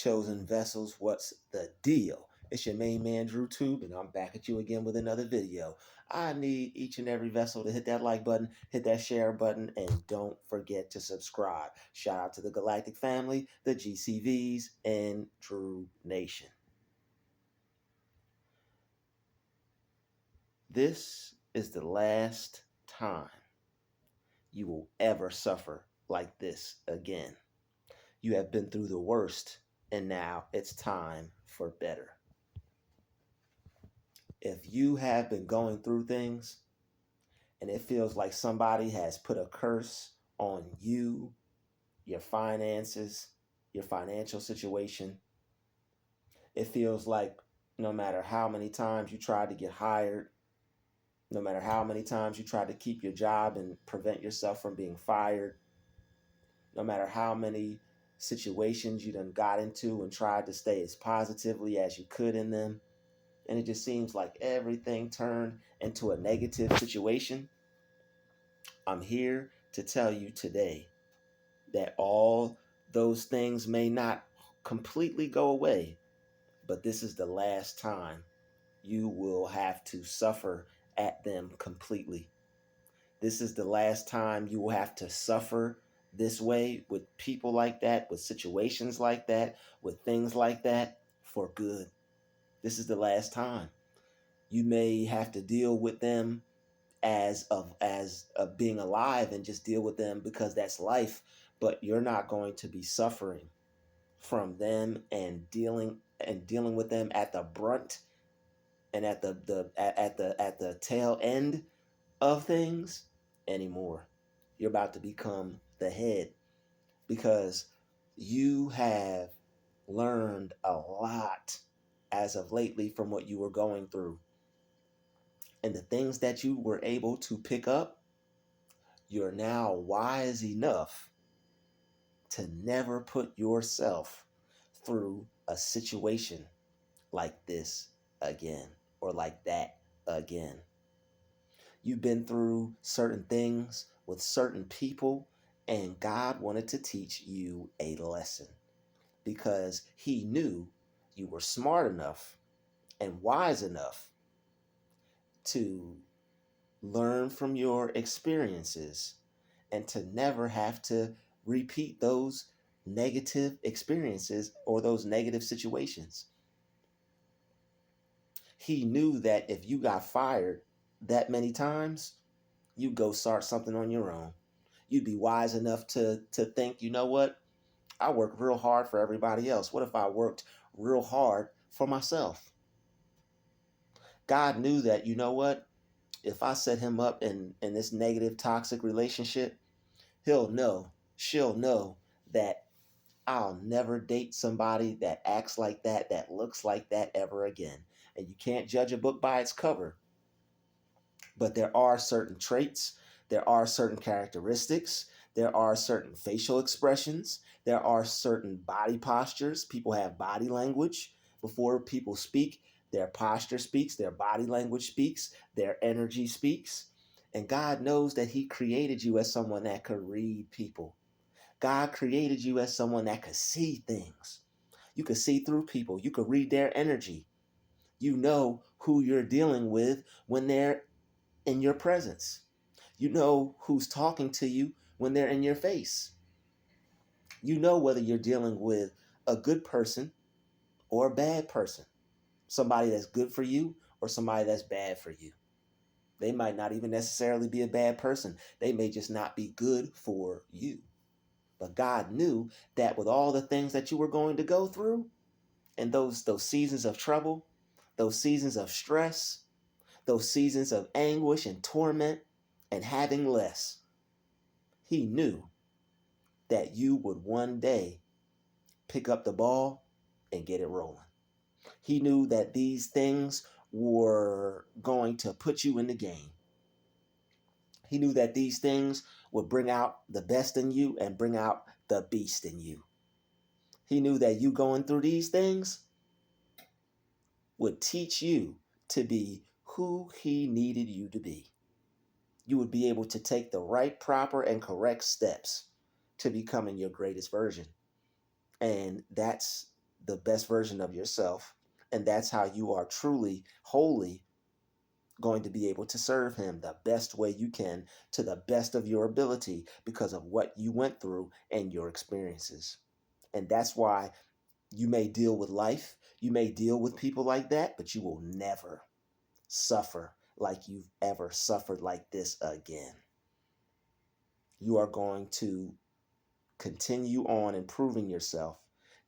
chosen vessels, what's the deal? It's your main man Drutube, and I'm back at you again with another video. I need each and every vessel to hit that like button, hit that share button, and don't forget to subscribe. Shout out to the Galactic family, the GCVs, and True Nation. This is the last time you will ever suffer like this again. You have been through the worst, and now it's time for better. If you have been going through things and it feels like somebody has put a curse on you, your finances, your financial situation, it feels like no matter how many times you tried to get hired, no matter how many times you tried to keep your job and prevent yourself from being fired, no matter how many situations you done got into and tried to stay as positively as you could in them, and it just seems like everything turned into a negative situation, I'm here to tell you today that all those things may not completely go away, but this is the last time you will have to suffer at them completely. This is the last time you will have to suffer this way with people like that, with situations like that, with things like that for good. This is the last time. You may have to deal with them as of being alive and just deal with them because that's life, but you're not going to be suffering from them and dealing with them at the brunt and at the tail end of things anymore. You're about to become the head because you have learned a lot as of lately from what you were going through. And the things that you were able to pick up, you're now wise enough to never put yourself through a situation like this again or like that again. You've been through certain things with certain people, and God wanted to teach you a lesson because He knew you were smart enough and wise enough to learn from your experiences and to never have to repeat those negative experiences or those negative situations. He knew that if you got fired that many times, you'd go start something on your own. You'd be wise enough to think, you know what? I work real hard for everybody else. What if I worked real hard for myself? God knew that, you know what? If I set him up in this negative, toxic relationship, she'll know that I'll never date somebody that acts like that looks like that ever again. And you can't judge a book by its cover. But there are certain traits, there are certain characteristics, there are certain facial expressions, there are certain body postures. People have body language. Before people speak, their posture speaks, their body language speaks, their energy speaks. And God knows that He created you as someone that could read people. God created you as someone that could see things. You could see through people. You could read their energy. You know who you're dealing with when they're in your presence. You know who's talking to you when they're in your face. You know whether you're dealing with a good person or a bad person, somebody that's good for you or somebody that's bad for you. They might not even necessarily be a bad person. They may just not be good for you. But God knew that with all the things that you were going to go through and those seasons of trouble, those seasons of stress, those seasons of anguish and torment and having less, He knew that you would one day pick up the ball and get it rolling. He knew that these things were going to put you in the game. He knew that these things would bring out the best in you and bring out the beast in you. He knew that you going through these things would teach you to be who He needed you to be. You would be able to take the right, proper, and correct steps to becoming your greatest version. And that's the best version of yourself. And that's how you are truly, wholly going to be able to serve him the best way you can, to the best of your ability, because of what you went through and your experiences. And that's why you may deal with life, you may deal with people like that, but you will never suffer like you've ever suffered like this again. You are going to continue on improving yourself,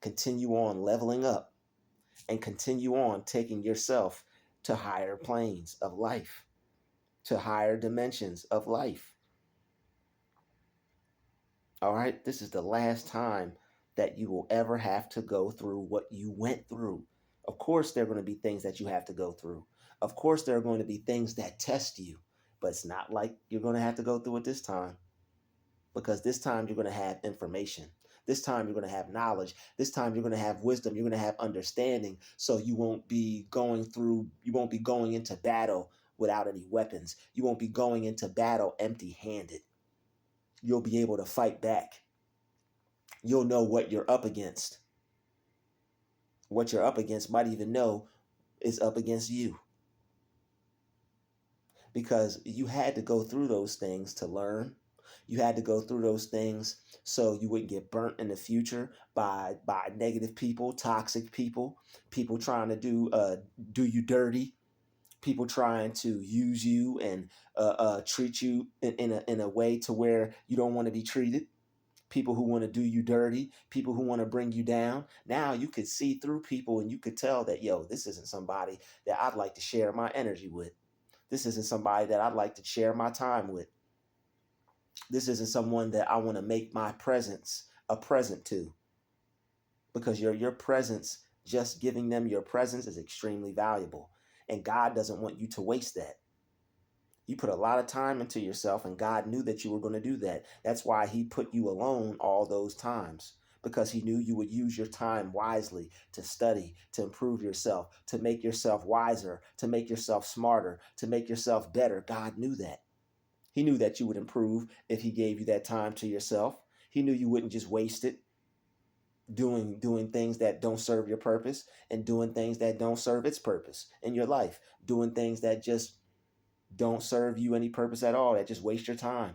continue on leveling up, and continue on taking yourself to higher planes of life, to higher dimensions of life. All right, this is the last time that you will ever have to go through what you went through. Of course, there are going to be things that you have to go through. Of course, there are going to be things that test you, but it's not like you're going to have to go through it this time, because this time you're going to have information. This time you're going to have knowledge. This time you're going to have wisdom. You're going to have understanding. So you won't be going into battle without any weapons. You won't be going into battle empty-handed. You'll be able to fight back. You'll know what you're up against. What you're up against might even know is up against you. Because you had to go through those things to learn. You had to go through those things so you wouldn't get burnt in the future by negative people, toxic people, people trying to do you dirty, people trying to use you and treat you in a way to where you don't want to be treated. People who want to do you dirty, people who want to bring you down. Now you could see through people and you could tell that, yo, this isn't somebody that I'd like to share my energy with. This isn't somebody that I'd like to share my time with. This isn't someone that I want to make my presence a present to. Because your presence, just giving them your presence, is extremely valuable. And God doesn't want you to waste that. You put a lot of time into yourself, and God knew that you were going to do that. That's why he put you alone all those times, because he knew you would use your time wisely to study, to improve yourself, to make yourself wiser, to make yourself smarter, to make yourself better. God knew that. He knew that you would improve if he gave you that time to yourself. He knew you wouldn't just waste it doing things that don't serve your purpose, and doing things that don't serve its purpose in your life, doing things that just don't serve you any purpose at all, that just waste your time,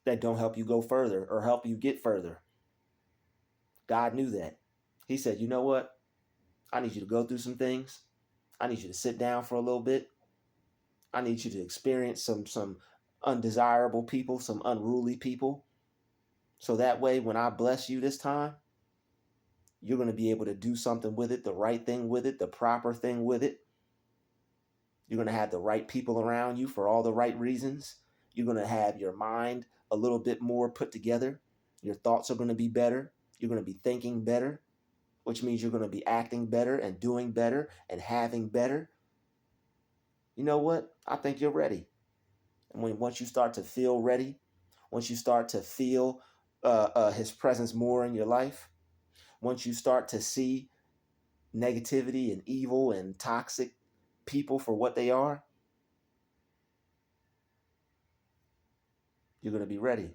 that don't help you go further or help you get further. God knew that. He said, you know what? I need you to go through some things. I need you to sit down for a little bit. I need you to experience some undesirable people, some unruly people. So that way, when I bless you this time, you're going to be able to do something with it, the right thing with it, the proper thing with it. You're going to have the right people around you for all the right reasons. You're going to have your mind a little bit more put together. Your thoughts are going to be better. You're going to be thinking better, which means you're going to be acting better and doing better and having better. You know what? I think you're ready. And once you start to feel ready, once you start to feel his presence more in your life, once you start to see negativity and evil and toxic people for what they are, you're going to be ready.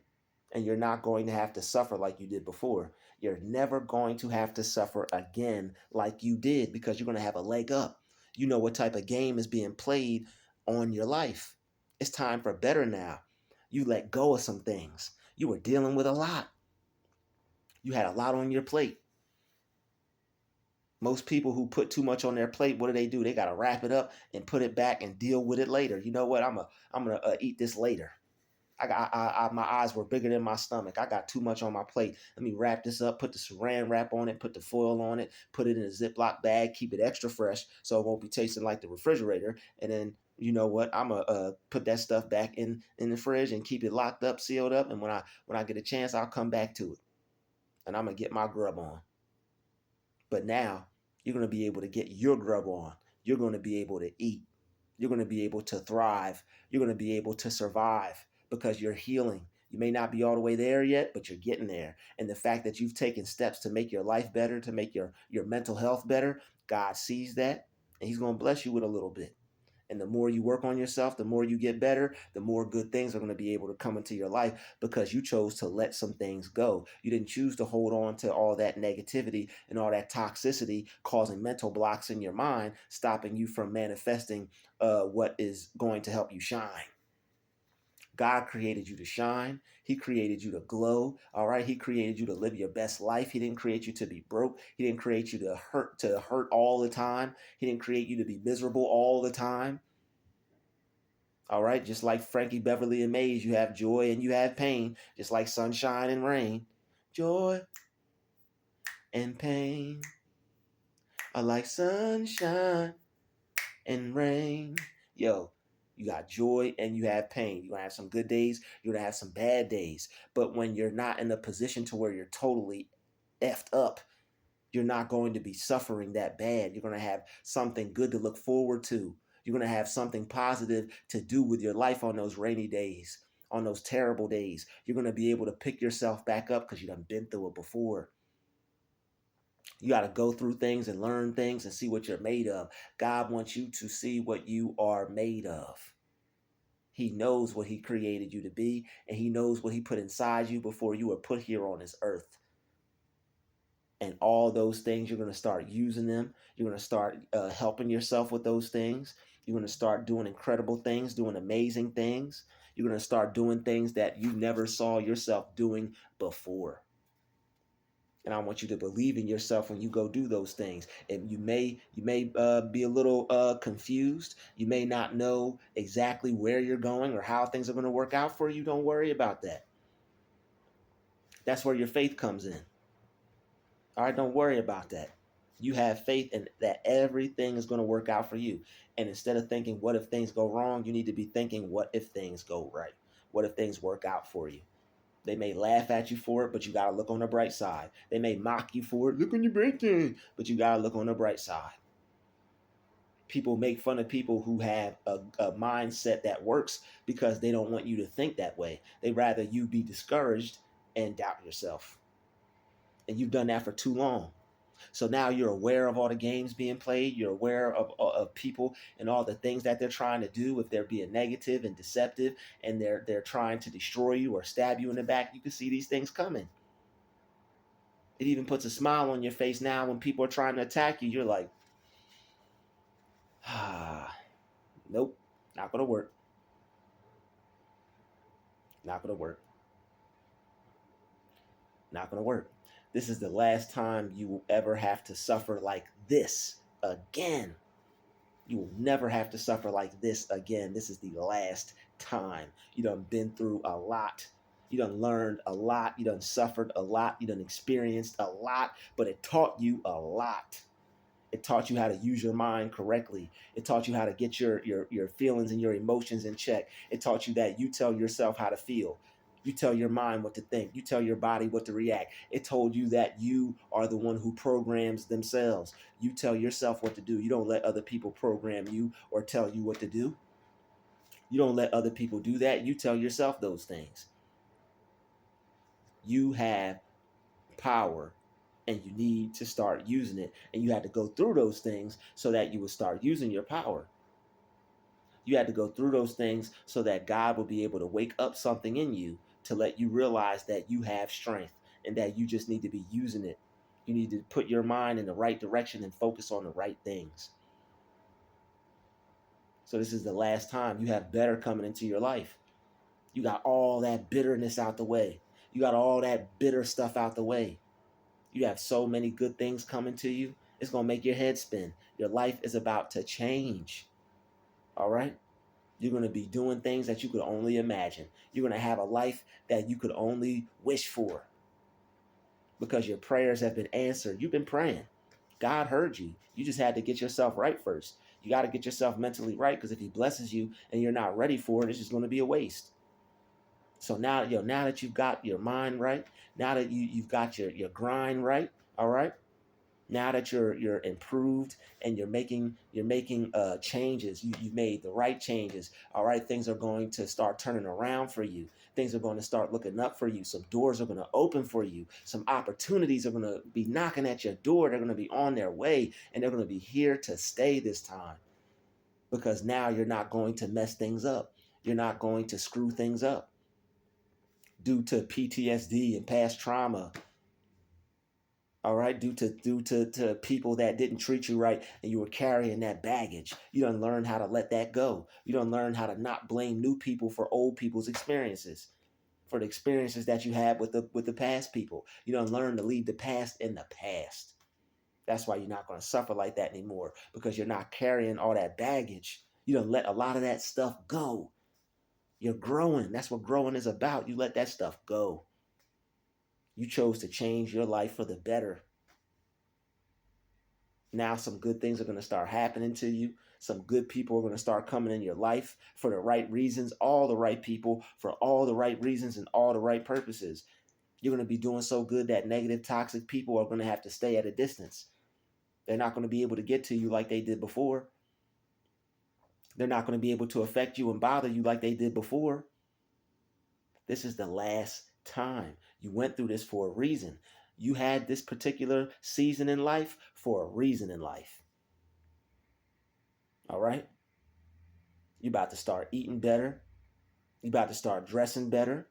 And you're not going to have to suffer like you did before. You're never going to have to suffer again like you did, because you're going to have a leg up. You know what type of game is being played on your life. It's time for better now. You let go of some things. You were dealing with a lot. You had a lot on your plate. Most people who put too much on their plate, what do? They got to wrap it up and put it back and deal with it later. You know what? I'm gonna eat this later. My eyes were bigger than my stomach. I got too much on my plate. Let me wrap this up, put the saran wrap on it, put the foil on it, put it in a Ziploc bag, keep it extra fresh so it won't be tasting like the refrigerator. And then, you know what? I'm going to put that stuff back in the fridge and keep it locked up, sealed up. And when I get a chance, I'll come back to it. And I'm going to get my grub on. But now you're going to be able to get your grub on. You're going to be able to eat. You're going to be able to thrive. You're going to be able to survive because you're healing. You may not be all the way there yet, but you're getting there. And the fact that you've taken steps to make your life better, to make your mental health better, God sees that, and he's going to bless you with a little bit. And the more you work on yourself, the more you get better, the more good things are going to be able to come into your life because you chose to let some things go. You didn't choose to hold on to all that negativity and all that toxicity, causing mental blocks in your mind, stopping you from manifesting what is going to help you shine. God created you to shine. He created you to glow. All right. He created you to live your best life. He didn't create you to be broke. He didn't create you to hurt all the time. He didn't create you to be miserable all the time. All right. Just like Frankie Beverly and Maze, you have joy and you have pain, just like sunshine and rain. Joy and pain are like sunshine and rain. Yo, you got joy and you have pain. You're going to have some good days. You're going to have some bad days. But when you're not in a position to where you're totally effed up, you're not going to be suffering that bad. You're going to have something good to look forward to. You're going to have something positive to do with your life on those rainy days, on those terrible days. You're going to be able to pick yourself back up because you've done been through it before. You got to go through things and learn things and see what you're made of. God wants you to see what you are made of. He knows what he created you to be, and he knows what he put inside you before you were put here on this earth. And all those things, you're going to start using them. You're going to start helping yourself with those things. You're going to start doing incredible things, doing amazing things. You're going to start doing things that you never saw yourself doing before. And I want you to believe in yourself when you go do those things. And you may be a little confused. You may not know exactly where you're going or how things are going to work out for you. Don't worry about that. That's where your faith comes in. All right, don't worry about that. You have faith in that everything is going to work out for you. And instead of thinking, what if things go wrong? You need to be thinking, what if things go right? What if things work out for you? They may laugh at you for it, but you got to look on the bright side. They may mock you for it. Look on your bright side, but you got to look on the bright side. People make fun of people who have a mindset that works because they don't want you to think that way. They rather you be discouraged and doubt yourself. And you've done that for too long. So now you're aware of all the games being played. You're aware of people and all the things that they're trying to do. If they're being negative and deceptive and they're trying to destroy you or stab you in the back, you can see these things coming. It even puts a smile on your face now when people are trying to attack you. You're like, nope, not going to work. Not going to work. Not going to work. This is the last time you will ever have to suffer like this again. You will never have to suffer like this again. This is the last time. You done been through a lot. You done learned a lot. You done suffered a lot. You done experienced a lot, but it taught you a lot. It taught you how to use your mind correctly. It taught you how to get your feelings and your emotions in check. It taught you that you tell yourself how to feel. You tell your mind what to think. You tell your body what to react. It told you that you are the one who programs themselves. You tell yourself what to do. You don't let other people program you or tell you what to do. You don't let other people do that. You tell yourself those things. You have power and you need to start using it. And you had to go through those things so that you would start using your power. You had to go through those things so that God will be able to wake up something in you to let you realize that you have strength and that you just need to be using it. You need to put your mind in the right direction and focus on the right things. So this is the last time. You have better coming into your life. You got all that bitterness out the way. You got all that bitter stuff out the way. You have so many good things coming to you. It's going to make your head spin. Your life is about to change. All right? You're going to be doing things that you could only imagine. You're going to have a life that you could only wish for because your prayers have been answered. You've been praying. God heard you. You just had to get yourself right first. You got to get yourself mentally right because if he blesses you and you're not ready for it, it's just going to be a waste. So now, now that you've got your mind right, now that you've got your grind right, all right. Now that you're improved and you're making changes, you've made the right changes. All right, things are going to start turning around for you. Things are going to start looking up for you. Some doors are going to open for you. Some opportunities are going to be knocking at your door. They're going to be on their way, and they're going to be here to stay this time. because now you're not going to mess things up. You're not going to screw things up due to PTSD and past trauma. All right, due to people that didn't treat you right, and you were carrying that baggage. You don't learn how to let that go. You don't learn how to not blame new people for old people's experiences, for the experiences that you had with the past people. You don't learn to leave the past in the past. That's why you're not going to suffer like that anymore, because you're not carrying all that baggage. You don't let a lot of that stuff go. You're growing. That's what growing is about. You let that stuff go. You chose to change your life for the better. Now some good things are going to start happening to you. Some good people are going to start coming in your life for the right reasons, all the right people for all the right reasons and all the right purposes. You're going to be doing so good that negative, toxic people are going to have to stay at a distance. They're not going to be able to get to you like they did before. They're not going to be able to affect you and bother you like they did before. This is the last time. You went through this for a reason. You had this particular season in life for a reason in life. All right? You're about to start eating better. You're about to start dressing better.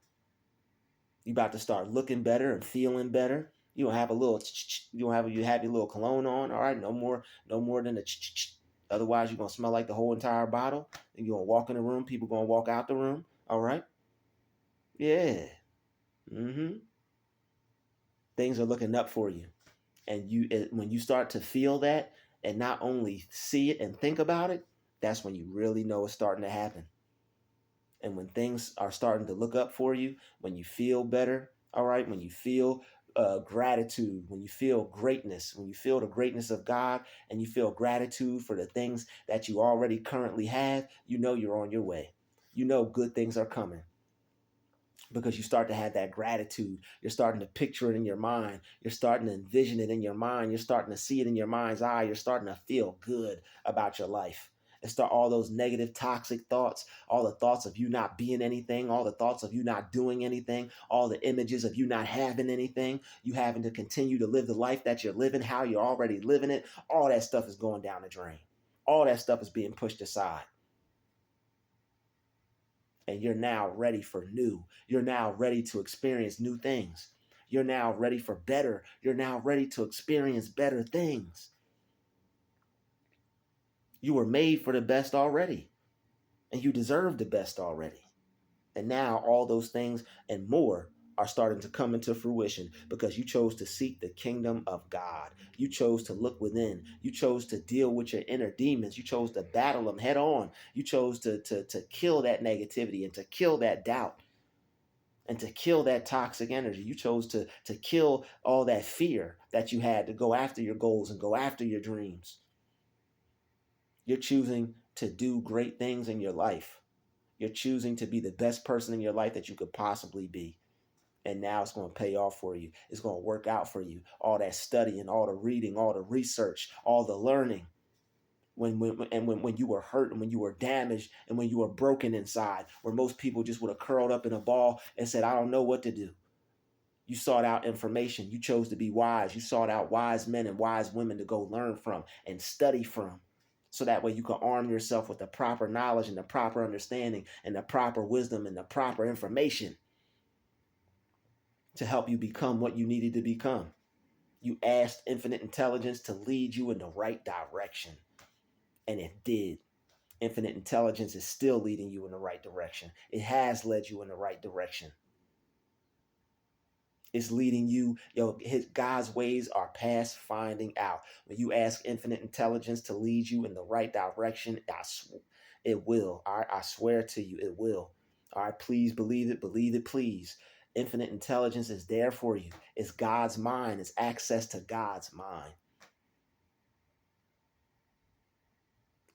You're about to start looking better and feeling better. You don't have a little, you have your little cologne on. All right, no more than a. Otherwise, you're gonna smell like the whole entire bottle. And you're gonna walk in the room. People gonna walk out the room. All right. Yeah. Things are looking up for you, and when you start to feel that, and not only see it and think about it, that's when you really know it's starting to happen. And when things are starting to look up for you, when you feel better, all right, when you feel gratitude, when you feel greatness, when you feel the greatness of God, and you feel gratitude for the things that you already currently have, you know you're on your way. You know good things are coming, because you start to have that gratitude. You're starting to picture it in your mind. You're starting to envision it in your mind. You're starting to see it in your mind's eye. You're starting to feel good about your life. And start all those negative, toxic thoughts, all the thoughts of you not being anything, all the thoughts of you not doing anything, all the images of you not having anything, you having to continue to live the life that you're living, how you're already living it. All that stuff is going down the drain. All that stuff is being pushed aside. And you're now ready for new. You're now ready to experience new things. You're now ready for better. You're now ready to experience better things. You were made for the best already, and you deserve the best already. And now all those things and more are starting to come into fruition, because you chose to seek the kingdom of God. You chose to look within. You chose to deal with your inner demons. You chose to battle them head on. You chose to kill that negativity and to kill that doubt and to kill that toxic energy. You chose to kill all that fear that you had to go after your goals and go after your dreams. You're choosing to do great things in your life. You're choosing to be the best person in your life that you could possibly be. And now it's going to pay off for you. It's going to work out for you. All that studying, all the reading, all the research, all the learning. When you were hurt and when you were damaged and when you were broken inside, where most people just would have curled up in a ball and said, I don't know what to do. You sought out information. You chose to be wise. You sought out wise men and wise women to go learn from and study from. So that way you can arm yourself with the proper knowledge and the proper understanding and the proper wisdom and the proper information to help you become what you needed to become. You asked infinite intelligence to lead you in the right direction. And it did. Infinite intelligence is still leading you in the right direction. It has led you in the right direction. It's leading you, God's ways are past finding out. When you ask infinite intelligence to lead you in the right direction, it will. All right, I swear to you, it will. All right, please believe it, please. Infinite intelligence is there for you. It's God's mind. It's access to God's mind.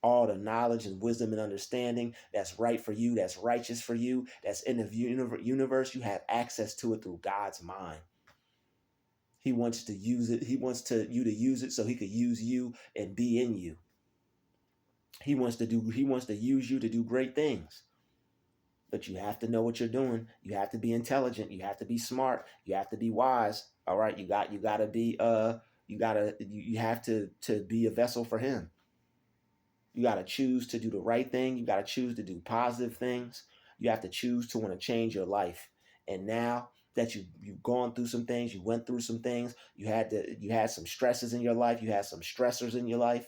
All the knowledge and wisdom and understanding that's right for you, that's righteous for you, that's in the universe, you have access to it through God's mind. He wants to use it. He wants you to use it so he could use you and be in you. He wants to use you to do great things. But you have to know what you're doing. You have to be intelligent. You have to be smart. You have to be wise. All right. You have to be a vessel for him. You got to choose to do the right thing. You got to choose to do positive things. You have to choose to want to change your life. And now that you've gone through some things, you went through some things, you had some stresses in your life, you had some stressors in your life.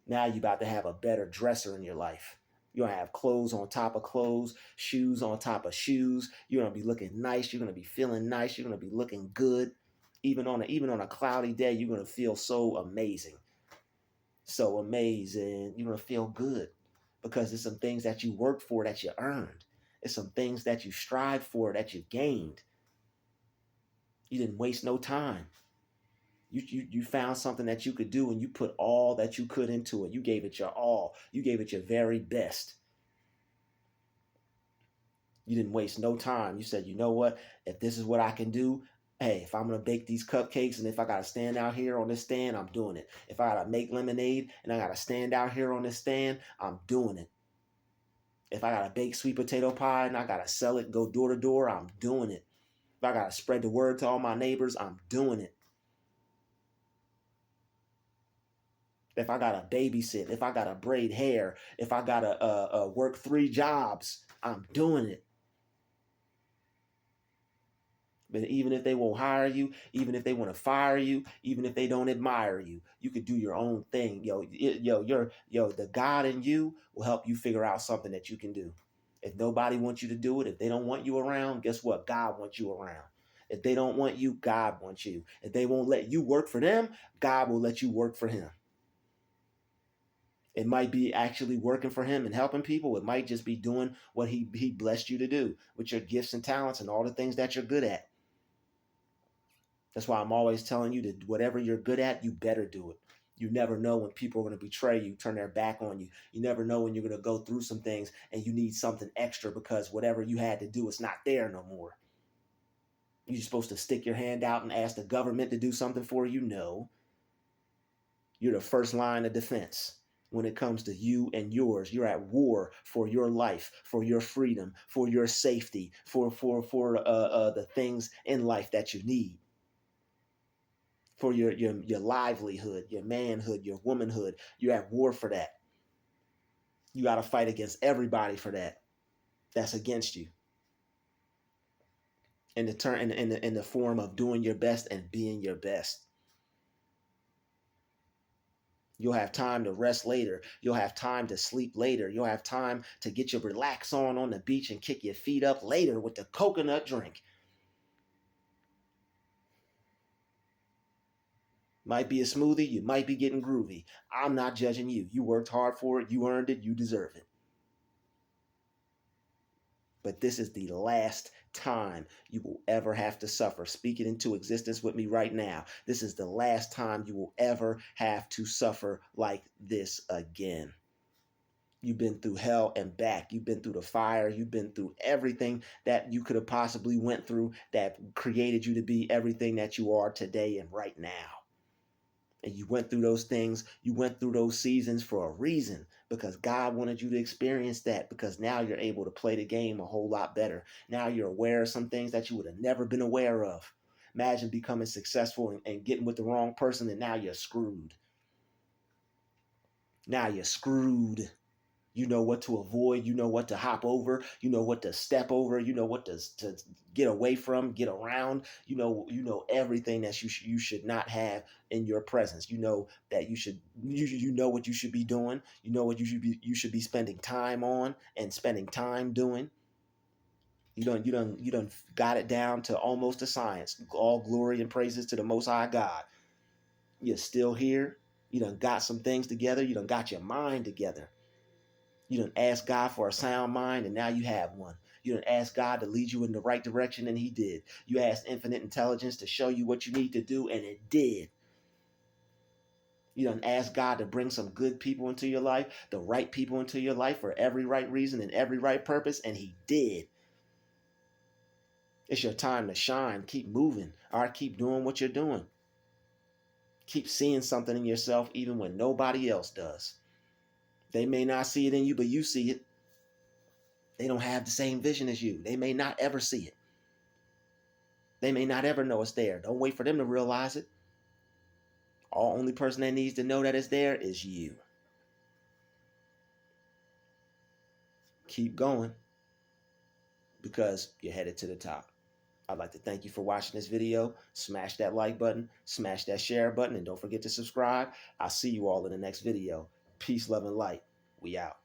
Now you're about to have a better dresser in your life. You're gonna have clothes on top of clothes, shoes on top of shoes. You're gonna be looking nice. You're gonna be feeling nice. You're gonna be looking good. Even on a cloudy day, you're gonna feel so amazing. So amazing. You're gonna feel good because it's some things that you worked for that you earned. It's some things that you strive for that you gained. You didn't waste no time. You found something that you could do and you put all that you could into it. You gave it your all. You gave it your very best. You didn't waste no time. You said, you know what? If this is what I can do, hey, if I'm going to bake these cupcakes and if I got to stand out here on this stand, I'm doing it. If I got to make lemonade and I got to stand out here on this stand, I'm doing it. If I got to bake sweet potato pie and I got to sell it, go door to door, I'm doing it. If I got to spread the word to all my neighbors, I'm doing it. If I got to babysit, if I got to braid hair, if I got to work 3 jobs, I'm doing it. But even if they won't hire you, even if they want to fire you, even if they don't admire you, you could do your own thing. The God in you will help you figure out something that you can do. If nobody wants you to do it, if they don't want you around, guess what? God wants you around. If they don't want you, God wants you. If they won't let you work for them, God will let you work for him. It might be actually working for him and helping people. It might just be doing what he blessed you to do with your gifts and talents and all the things that you're good at. That's why I'm always telling you that whatever you're good at, you better do it. You never know when people are going to betray you, turn their back on you. You never know when you're going to go through some things and you need something extra because whatever you had to do is not there no more. You're supposed to stick your hand out and ask the government to do something for you? No. You're the first line of defense. When it comes to you and yours, you're at war for your life, for your freedom, for your safety, for the things in life that you need. For your livelihood, your manhood, your womanhood. You're at war for that. You got to fight against everybody for that. That's against you. In the form of doing your best and being your best. You'll have time to rest later. You'll have time to sleep later. You'll have time to get your relax on the beach and kick your feet up later with the coconut drink. Might be a smoothie. You might be getting groovy. I'm not judging you. You worked hard for it. You earned it. You deserve it. But this is the last time you will ever have to suffer. Speak it into existence with me right now. This is the last time you will ever have to suffer like this again. You've been through hell and back. You've been through the fire. You've been through everything that you could have possibly went through that created you to be everything that you are today and right now. And you went through those things. You went through those seasons for a reason because God wanted you to experience that because now you're able to play the game a whole lot better. Now you're aware of some things that you would have never been aware of. Imagine becoming successful and getting with the wrong person and now you're screwed. Now you're screwed. You know what to avoid. You know what to hop over. You know what to step over. You know what to get away from, get around. You know everything that you should not have in your presence. You know that you know what you should be doing. You know what you should be spending time on and spending time doing. You done got it down to almost a science. All glory and praises to the Most High God. You're still here. You done got some things together. You done got your mind together. You done asked God for a sound mind, and now you have one. You done asked God to lead you in the right direction, and he did. You asked infinite intelligence to show you what you need to do, and it did. You done asked God to bring some good people into your life, the right people into your life for every right reason and every right purpose, and he did. It's your time to shine. Keep moving. All right, keep doing what you're doing. Keep seeing something in yourself even when nobody else does. They may not see it in you, but you see it. They don't have the same vision as you. They may not ever see it. They may not ever know it's there. Don't wait for them to realize it. Only person that needs to know that it's there is you. Keep going because you're headed to the top. I'd like to thank you for watching this video. Smash that like button, smash that share button, and don't forget to subscribe. I'll see you all in the next video. Peace, love, and light. We out.